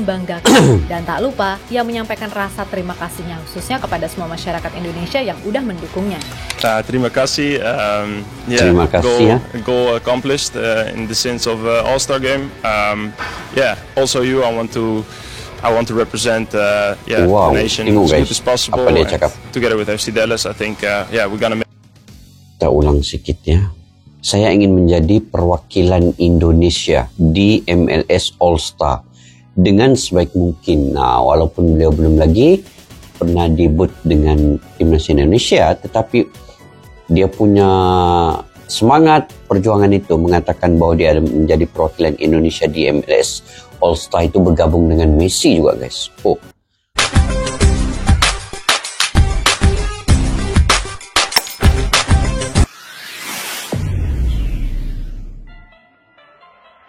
membanggakan. Dan tak lupa, ia menyampaikan rasa terima kasihnya khususnya kepada semua masyarakat Indonesia yang udah mendukungnya. Terima kasih. Terima kasih goal accomplished in the sense of All-Star game. Also you, I want to represent the nation as good as possible. Apa dia cakap? Together with FC Dallas, I think we're gonna make. Kita ulang sedikit ya. Saya ingin menjadi perwakilan Indonesia di MLS All-Star dengan sebaik mungkin. Nah, walaupun beliau belum lagi pernah debut dengan timnas Indonesia, tetapi dia punya semangat perjuangan itu mengatakan bahwa dia menjadi perwakilan Indonesia di MLS All-Star itu bergabung dengan Messi juga, guys.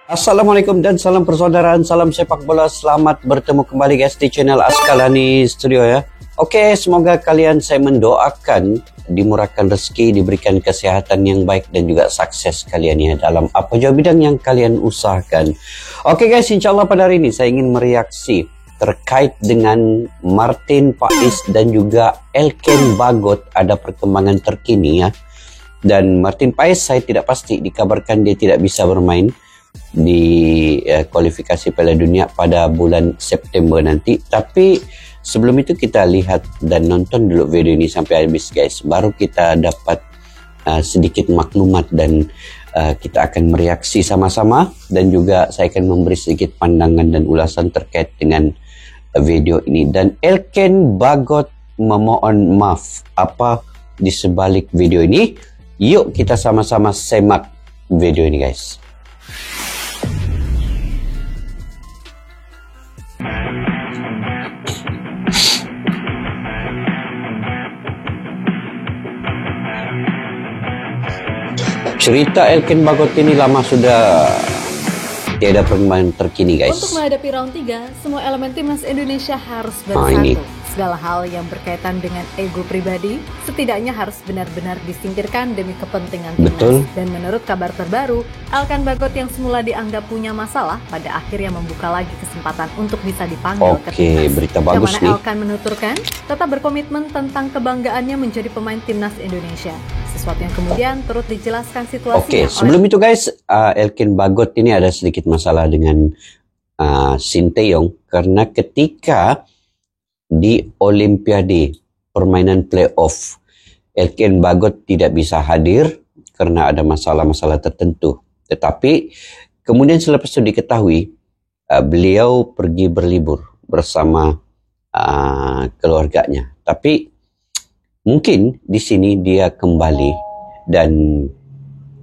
Assalamualaikum dan salam persaudaraan, salam sepak bola. Selamat bertemu kembali guys di channel Askalani Studio ya. Oke, semoga kalian, saya mendoakan dimurahkan rezeki, diberikan kesehatan yang baik dan juga sukses kalian ya dalam apa jua bidang yang kalian usahakan. Oke guys, insyaallah pada hari ini saya ingin mereaksi terkait dengan Martin Paes dan juga Elken Bagot. Ada perkembangan terkini ya. Dan Martin Paes saya tidak pasti, dikabarkan dia tidak bisa bermain di kualifikasi Piala Dunia pada bulan September nanti. Tapi sebelum itu kita lihat dan nonton dulu video ini sampai habis guys, baru kita dapat sedikit maklumat dan kita akan mereaksi sama-sama, dan juga saya akan memberi sedikit pandangan dan ulasan terkait dengan video ini. Dan Elken Bagot memohon maaf, apa di sebalik video ini? Yuk kita sama-sama semak video ini guys. Cerita Elken Bagot ini lama sudah tiada perkembangan terkini guys. Untuk menghadapi round 3, semua elemen timnas Indonesia harus bersatu. Segala hal yang berkaitan dengan ego pribadi setidaknya harus benar-benar disingkirkan demi kepentingan timnas. Betul. Dan menurut kabar terbaru, Elken Bagot yang semula dianggap punya masalah pada akhirnya membuka lagi kesempatan untuk bisa dipanggil ke timnas. Berita bagus nih. Elken menuturkan tetap berkomitmen tentang kebanggaannya menjadi pemain timnas Indonesia. Sesuatu yang kemudian turut dijelaskan situasinya. Sebelum itu guys, Elken Bagot ini ada sedikit masalah dengan Sinteyong, karena ketika di Olimpiade permainan playoff, Elken Bagot tidak bisa hadir karena ada masalah-masalah tertentu. Tetapi kemudian selepas itu diketahui beliau pergi berlibur bersama keluarganya. Tapi mungkin di sini dia kembali, dan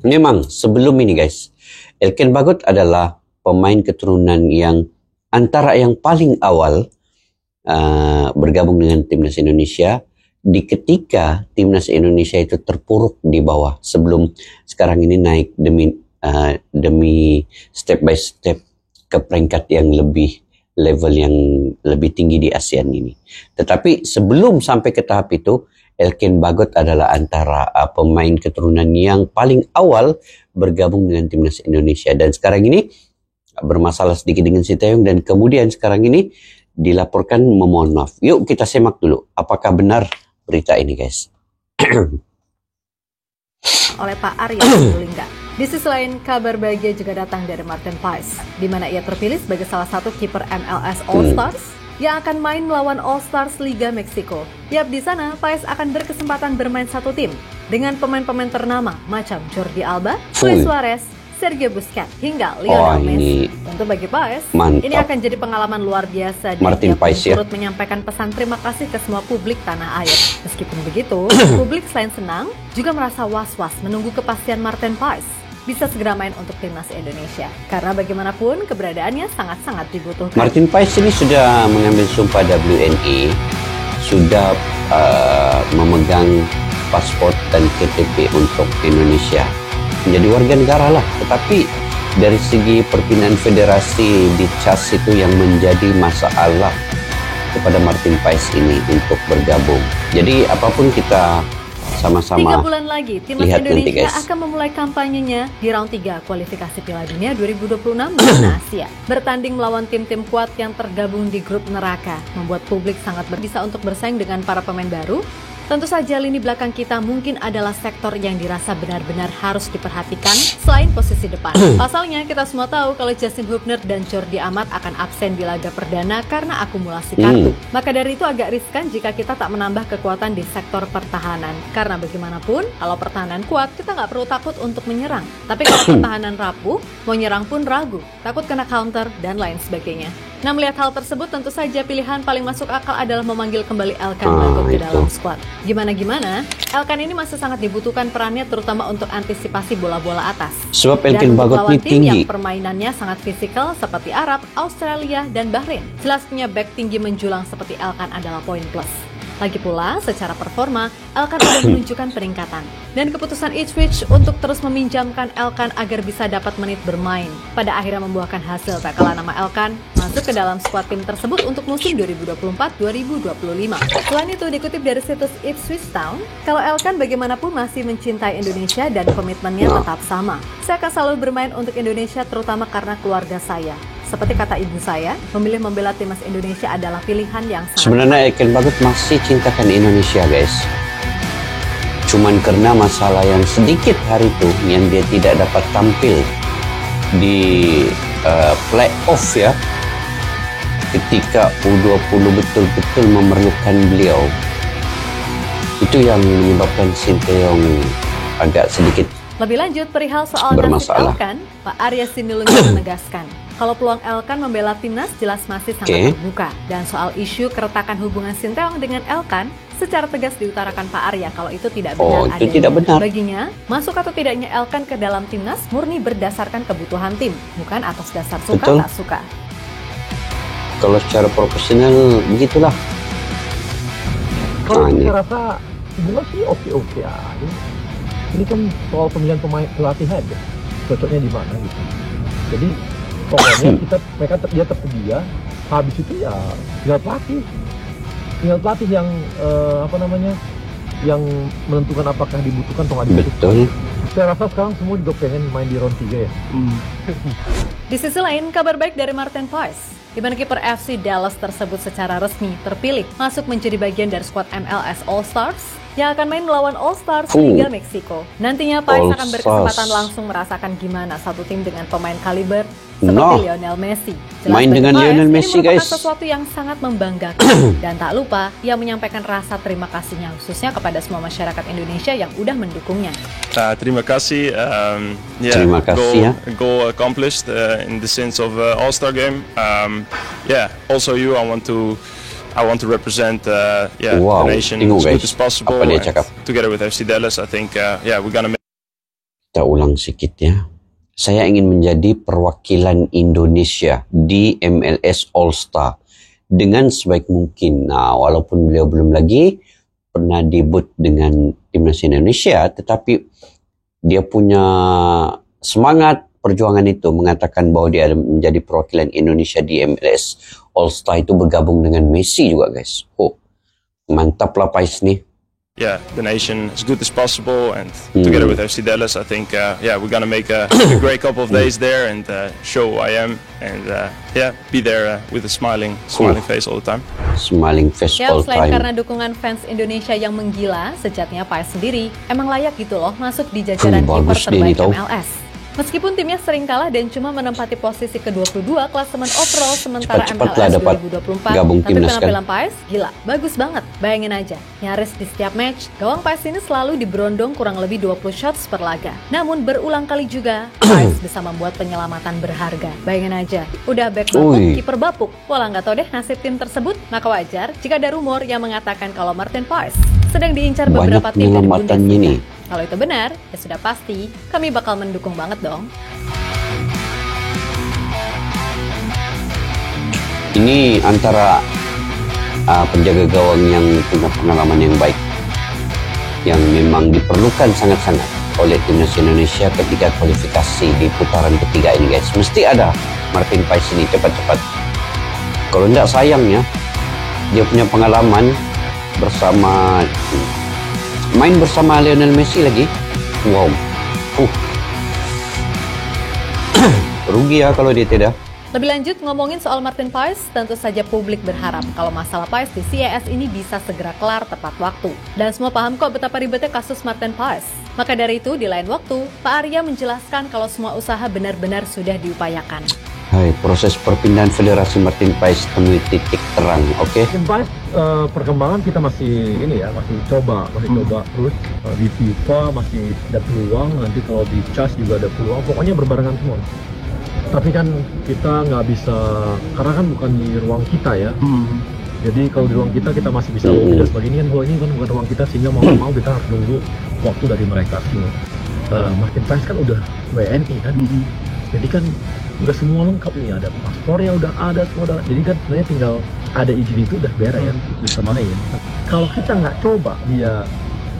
memang sebelum ini guys, Elken Bagot adalah pemain keturunan yang antara yang paling awal bergabung dengan timnas Indonesia di ketika timnas Indonesia itu terpuruk di bawah, sebelum sekarang ini naik demi step by step ke peringkat yang lebih level yang lebih tinggi di ASEAN ini. Tetapi sebelum sampai ke tahap itu, Elken Bagot adalah antara pemain keturunan yang paling awal bergabung dengan timnas Indonesia, dan sekarang ini bermasalah sedikit dengan Sinteyong, dan kemudian sekarang ini dilaporkan memohon maaf. Yuk kita semak dulu apakah benar berita ini guys. Oleh Pak Arya Sinulinga. Di sisi lain, kabar bahagia juga datang dari Martin Paes, di mana ia terpilih sebagai salah satu kiper MLS All Stars yang akan main melawan All Stars Liga Meksiko. Yap, di sana Paes akan berkesempatan bermain satu tim dengan pemain-pemain ternama macam Jordi Alba, Luis Suarez, Sergio Busquets hingga Lionel Messi. Tentu bagi Paes, ini akan jadi pengalaman luar biasa. Martin Paes ya, turut menyampaikan pesan terima kasih ke semua publik tanah air. Meskipun begitu, publik selain senang juga merasa was-was menunggu kepastian Martin Paes bisa segera main untuk timnas Indonesia, karena bagaimanapun keberadaannya sangat-sangat dibutuhkan. Martin Paes ini sudah mengambil sumpah WNI, sudah memegang paspor dan KTP untuk Indonesia, menjadi warga negara lah. Tetapi dari segi perpindahan federasi di CAS itu yang menjadi masalah kepada Martin Paes ini untuk bergabung. Jadi apapun kita sama-sama 3 bulan lagi, timnas lihat nanti, Indonesia guys. akan memulai kampanyenya di round 3 kualifikasi Piala Dunia 2026 di Asia. Bertanding melawan tim-tim kuat yang tergabung di grup neraka, membuat publik sangat bisa untuk bersaing dengan para pemain baru. Tentu saja lini belakang kita mungkin adalah sektor yang dirasa benar-benar harus diperhatikan selain posisi depan. Pasalnya kita semua tahu kalau Justin Hubner dan Jordi Amat akan absen di laga perdana karena akumulasi kartu. Maka dari itu agak riskan jika kita tak menambah kekuatan di sektor pertahanan. Karena bagaimanapun, kalau pertahanan kuat kita nggak perlu takut untuk menyerang. Tapi kalau pertahanan rapuh, mau nyerang pun ragu, takut kena counter dan lain sebagainya. Nah, melihat hal tersebut, tentu saja pilihan paling masuk akal adalah memanggil kembali Elkan Bagot ke dalam skuad. Gimana-gimana, Elkan ini masih sangat dibutuhkan perannya terutama untuk antisipasi bola-bola atas. Sebab Elkan Bagot ini tinggi. Yang permainannya sangat fisikal seperti Arab, Australia, dan Bahrain. Jelas punya back tinggi menjulang seperti Elkan adalah poin plus. Lagi pula, secara performa, Elkan sudah menunjukkan peningkatan. Dan keputusan Ipswich untuk terus meminjamkan Elkan agar bisa dapat menit bermain, pada akhirnya membuahkan hasil tak kalah nama Elkan masuk ke dalam skuad tim tersebut untuk musim 2024-2025. Selain itu, dikutip dari situs Ipswich Town, kalau Elkan bagaimanapun masih mencintai Indonesia dan komitmennya tetap sama. Saya akan selalu bermain untuk Indonesia terutama karena keluarga saya. Seperti kata ibu saya, memilih membela timnas Indonesia adalah pilihan yang sangat... Sebenarnya Elkan Bagot masih cintakan Indonesia, guys. Cuman karena masalah yang sedikit hari itu, yang dia tidak dapat tampil di playoff ya, ketika U20 betul-betul memerlukan beliau. Itu yang menyebabkan Sinteyong agak sedikit Lebih lanjut, perihal soal nasib Elkan, Pak Arya Sinulinga menegaskan, kalau peluang Elkan membela timnas jelas masih sangat terbuka. Dan soal isu keretakan hubungan Sinteyong dengan Elkan, secara tegas diutarakan Pak Arya kalau itu tidak benar. Itu tidak benar. Baginya, masuk atau tidaknya Elkan ke dalam timnas murni berdasarkan kebutuhan tim, bukan atas dasar suka tak suka. Kalau secara profesional begitulah. Kalau saya rasa sebenarnya sih oke-oke aja. Ini kan soal pemilihan pemain pelatih aja, cocoknya di mana gitu. Jadi pokoknya dia tersedia. Habis itu ya tinggal pelatih yang yang menentukan apakah dibutuhkan atau nggak dibutuhkan. Betul. Saya rasa sekarang semua juga pengen main di round 3 ya. Di sisi lain, kabar baik dari Martin Paes, di mana kiper FC Dallas tersebut secara resmi terpilih masuk menjadi bagian dari skuad MLS All Stars yang akan main melawan All Stars Liga Meksiko. Nantinya Paes akan berkesempatan langsung merasakan gimana satu tim dengan pemain kaliber seperti Lionel Messi. Jelas main dengan Lionel Messi, guys. Ini sesuatu yang sangat membanggakan. Dan tak lupa, ia menyampaikan rasa terima kasihnya khususnya kepada semua masyarakat Indonesia yang udah mendukungnya. Terima kasih. Terima kasih goal accomplished in the sense of All-Star game. Also you, I want to represent the nation as good as possible. Together with FC Dallas, I think we're gonna make. Kita ulang sedikit ya. Saya ingin menjadi perwakilan Indonesia di MLS All Star dengan sebaik mungkin. Nah, walaupun beliau belum lagi pernah debut dengan timnas Indonesia, tetapi dia punya semangat perjuangan itu mengatakan bahwa dia menjadi perwakilan Indonesia di MLS All Star itu bergabung dengan Messi juga, guys. Mantap lah Paes nih. The nation as good as possible, and together with FC Dallas, I think we're gonna make a great couple of days there and show who I am, and be there with a smiling face all the time. Smiling face all selain time. Karena dukungan fans Indonesia yang menggila, sejatinya Paes sendiri emang layak gitu loh masuk di jajaran kiper terbaik MLS. Meskipun timnya sering kalah dan cuma menempati posisi ke-22 klasemen overall sementara MLS 2024, tapi penampilan Paes gila, bagus banget. Bayangin aja, nyaris di setiap match, gawang Paes ini selalu diberondong kurang lebih 20 shots per laga. Namun berulang kali juga, Paes bisa membuat penyelamatan berharga. Bayangin aja, udah back bapuk, kiper bapuk. Walau nggak tau deh nasib tim tersebut, maka wajar jika ada rumor yang mengatakan kalau Martin Paes sedang diincar beberapa tim dari Bundesliga. Kalau itu benar, ya sudah pasti kami bakal mendukung banget dong. Ini antara penjaga gawang yang punya pengalaman yang baik, yang memang diperlukan sangat-sangat oleh timnas Indonesia ketika kualifikasi di putaran ketiga ini, guys. Mesti ada Martin Paes ini cepat-cepat. Kalau enggak sayang ya, dia punya pengalaman bersama main bersama Lionel Messi lagi. Wow. Rugi ya kalau dia tidak. Lebih lanjut ngomongin soal Martin Paes, tentu saja publik berharap kalau masalah Paes di CES ini bisa segera kelar tepat waktu. Dan semua paham kok betapa ribetnya kasus Martin Paes. Maka dari itu, di lain waktu, Pak Arya menjelaskan kalau semua usaha benar-benar sudah diupayakan. Hai, proses perpindahan Federasi Martin Paes temui titik terang, oke? Martin Paes perkembangan kita masih masih coba terus di FIFA masih ada peluang, nanti kalau di CAS juga ada peluang, pokoknya berbarengan semua. Tapi kan kita nggak bisa, karena kan bukan di ruang kita ya. Jadi kalau di ruang kita masih bisa lobby dan sebagainya. Ini kan bukan ruang kita, sehingga mau mau kita harus nunggu waktu dari mereka. Martin Paes kan udah WNI kan, jadi kan udah semua lengkap nih, ada paspornya udah ada semua. Jadi kan sebenarnya tinggal ada izin itu udah beres ya, bisa main. Kalau kita nggak coba dia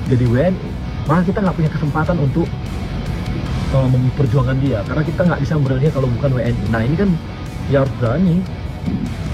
jadi WNI, maka kita nggak punya kesempatan untuk memperjuangkan dia, karena kita nggak bisa membela dia kalau bukan WNI. Nah ini kan ya harus berani,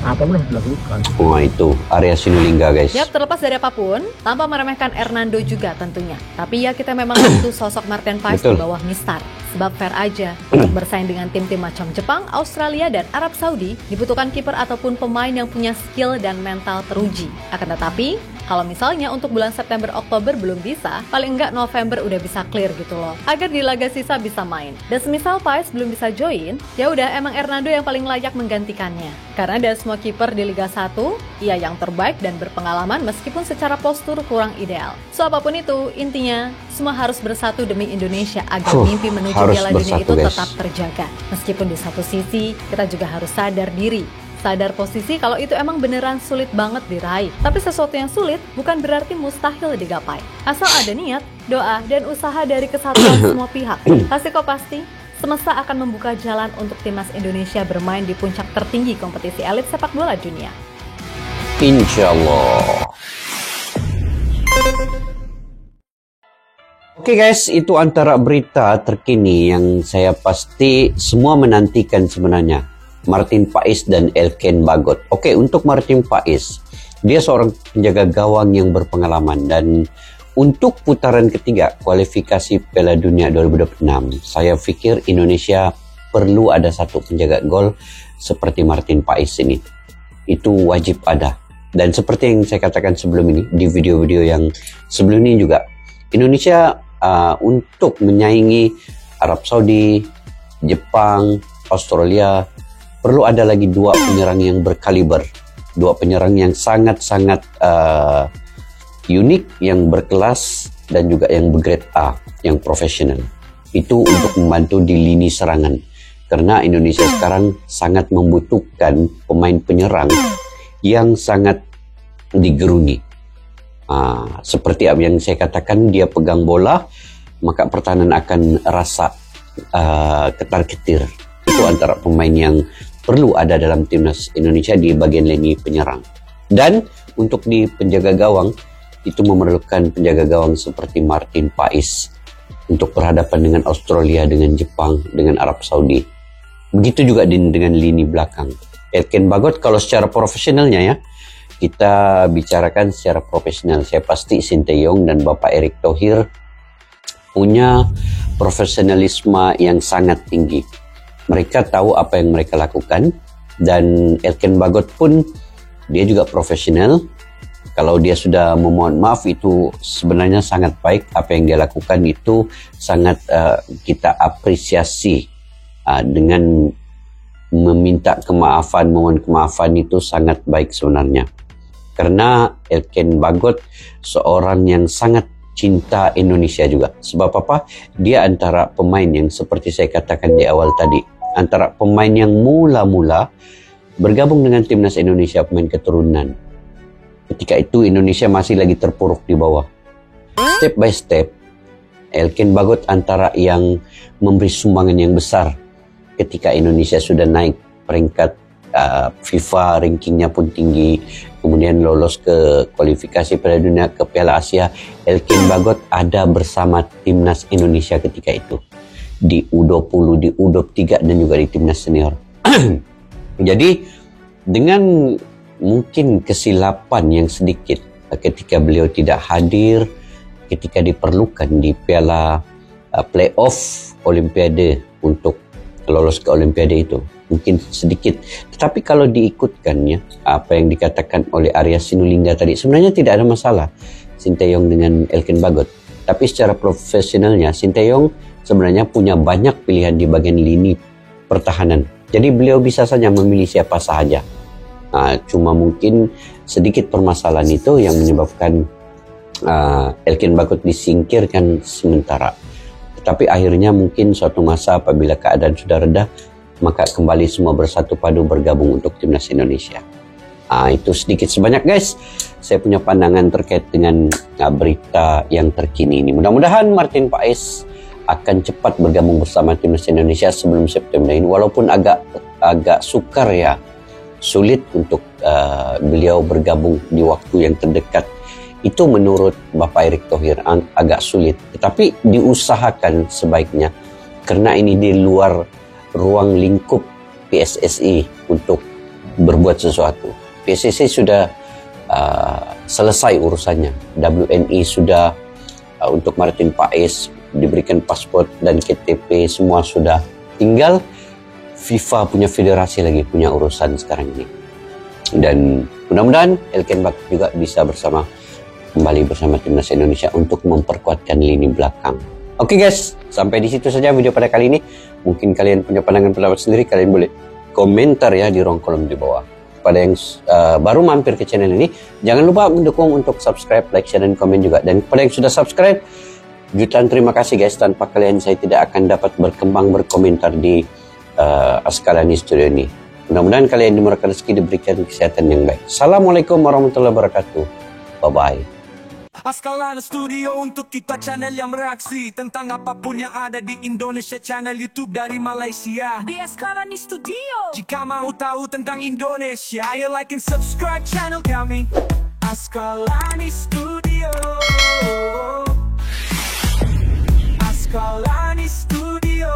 apapun harus dilakukan. Wah itu Arya Sinulinga guys. Yap, terlepas dari apapun, tanpa meremehkan Hernando juga tentunya. Tapi ya kita memang butuh sosok Martin Paes di bawah Mistar. Sebab fair aja, untuk bersaing dengan tim-tim macam Jepang, Australia, dan Arab Saudi, dibutuhkan kiper ataupun pemain yang punya skill dan mental teruji. Akan tetapi, kalau misalnya untuk bulan September-Oktober belum bisa, paling enggak November udah bisa clear gitu loh, agar di laga sisa bisa main. Dan semisal Paes belum bisa join, ya udah emang Hernando yang paling layak menggantikannya. Karena dari semua kiper di Liga 1, ia yang terbaik dan berpengalaman meskipun secara postur kurang ideal. So apapun itu, intinya semua harus bersatu demi Indonesia agar mimpi menuju Piala Dunia itu tetap terjaga. Meskipun di satu sisi, kita juga harus sadar diri. Sadar posisi kalau itu emang beneran sulit banget diraih. Tapi sesuatu yang sulit bukan berarti mustahil digapai. Asal ada niat, doa, dan usaha dari kesatuan semua pihak. Pasti kok pasti, semesta akan membuka jalan untuk timnas Indonesia bermain di puncak tertinggi kompetisi elit sepak bola dunia. Insya Allah. Oke guys, itu antara berita terkini yang saya pasti semua menantikan sebenarnya. Martin Paes dan Elken Bagot. Oke, untuk Martin Paes, dia seorang penjaga gawang yang berpengalaman, dan untuk putaran ketiga kualifikasi Piala Dunia 2026, saya pikir Indonesia perlu ada satu penjaga gol seperti Martin Paes ini. Itu wajib ada. Dan seperti yang saya katakan sebelum ini, di video-video yang sebelum ini juga, Indonesia untuk menyaingi Arab Saudi, Jepang, Australia, perlu ada lagi dua penyerang yang berkaliber, dua penyerang yang sangat-sangat unik, yang berkelas, dan juga yang bergrade A, yang profesional. Itu untuk membantu di lini serangan. Karena Indonesia sekarang sangat membutuhkan pemain penyerang yang sangat digeruni. Seperti yang saya katakan, dia pegang bola, maka pertahanan akan rasa ketar-ketir. Itu antara pemain yang perlu ada dalam timnas Indonesia di bagian lini penyerang. Dan untuk di penjaga gawang, itu memerlukan penjaga gawang seperti Martin Paes untuk berhadapan dengan Australia, dengan Jepang, dengan Arab Saudi. Begitu juga dengan lini belakang. Elken Bagot kalau secara profesionalnya ya, kita bicarakan secara profesional, saya pasti Sinteyong dan Bapak Erick Thohir punya profesionalisme yang sangat tinggi. Mereka tahu apa yang mereka lakukan, dan Elken Bagot pun dia juga profesional. Kalau dia sudah memohon maaf, itu sebenarnya sangat baik. Apa yang dia lakukan itu sangat kita apresiasi. Dengan meminta kemaafan, mohon kemaafan, itu sangat baik sebenarnya. Karena Elken Bagot seorang yang sangat cinta Indonesia juga. Sebab apa? Dia antara pemain yang seperti saya katakan di awal tadi, antara pemain yang mula-mula bergabung dengan timnas Indonesia, pemain keturunan. Ketika itu Indonesia masih lagi terpuruk di bawah. Step by step, Elken Bagot antara yang memberi sumbangan yang besar ketika Indonesia sudah naik peringkat FIFA, rankingnya pun tinggi, kemudian lolos ke kualifikasi Piala Dunia, ke Piala Asia. Elken Bagot ada bersama timnas Indonesia ketika itu di U20, di U23, dan juga di timnas senior. Jadi dengan mungkin kesilapan yang sedikit ketika beliau tidak hadir ketika diperlukan di Piala playoff Olimpiade untuk lolos ke Olimpiade itu mungkin sedikit, tetapi kalau diikutkan ya apa yang dikatakan oleh Arya Sinulinga tadi, sebenarnya tidak ada masalah Sinteyong dengan Elkin Bagot, tapi secara profesionalnya Sinteyong sebenarnya punya banyak pilihan di bagian lini pertahanan, jadi beliau bisa saja memilih siapa saja. Cuma mungkin sedikit permasalahan itu yang menyebabkan Elkin Bagot disingkirkan sementara. Tapi akhirnya mungkin suatu masa apabila keadaan sudah reda, maka kembali semua bersatu padu bergabung untuk timnas Indonesia. Itu sedikit sebanyak guys, saya punya pandangan terkait dengan berita yang terkini ini. Mudah-mudahan Martin Paes akan cepat bergabung bersama timnas Indonesia sebelum September ini, walaupun agak sukar ya, sulit untuk beliau bergabung di waktu yang terdekat. Itu menurut Bapak Erick Thohir agak sulit, tetapi diusahakan sebaiknya karena ini di luar ruang lingkup PSSI untuk berbuat sesuatu. PSSI sudah selesai urusannya, WNI sudah untuk Martin Paes diberikan paspor dan KTP, semua sudah, tinggal FIFA punya federasi lagi punya urusan sekarang ini. Dan mudah-mudahan Elkin Bagot juga bisa kembali bersama timnas Indonesia untuk memperkuatkan lini belakang. Oke guys, sampai di situ saja video pada kali ini. Mungkin kalian punya pandangan pendapat sendiri, kalian boleh komentar ya di ruang kolom di bawah. Pada yang baru mampir ke channel ini, jangan lupa mendukung untuk subscribe, like, share, dan komen juga. Dan kepada yang sudah subscribe, jutaan terima kasih guys. Tanpa kalian saya tidak akan dapat berkembang berkomentar di Askalani Studio ini. Mudah-mudahan kalian dimurahkan rezeki, diberikan kesehatan yang baik. Assalamualaikum warahmatullahi wabarakatuh. Bye-bye. Askalani Studio untuk kita, channel yang bereaksi tentang apapun yang ada di Indonesia. Channel YouTube dari Malaysia di Askalani Studio. Jika mau tahu tentang Indonesia, ayo like and subscribe channel kami Askalani Studio. Askalani Studio.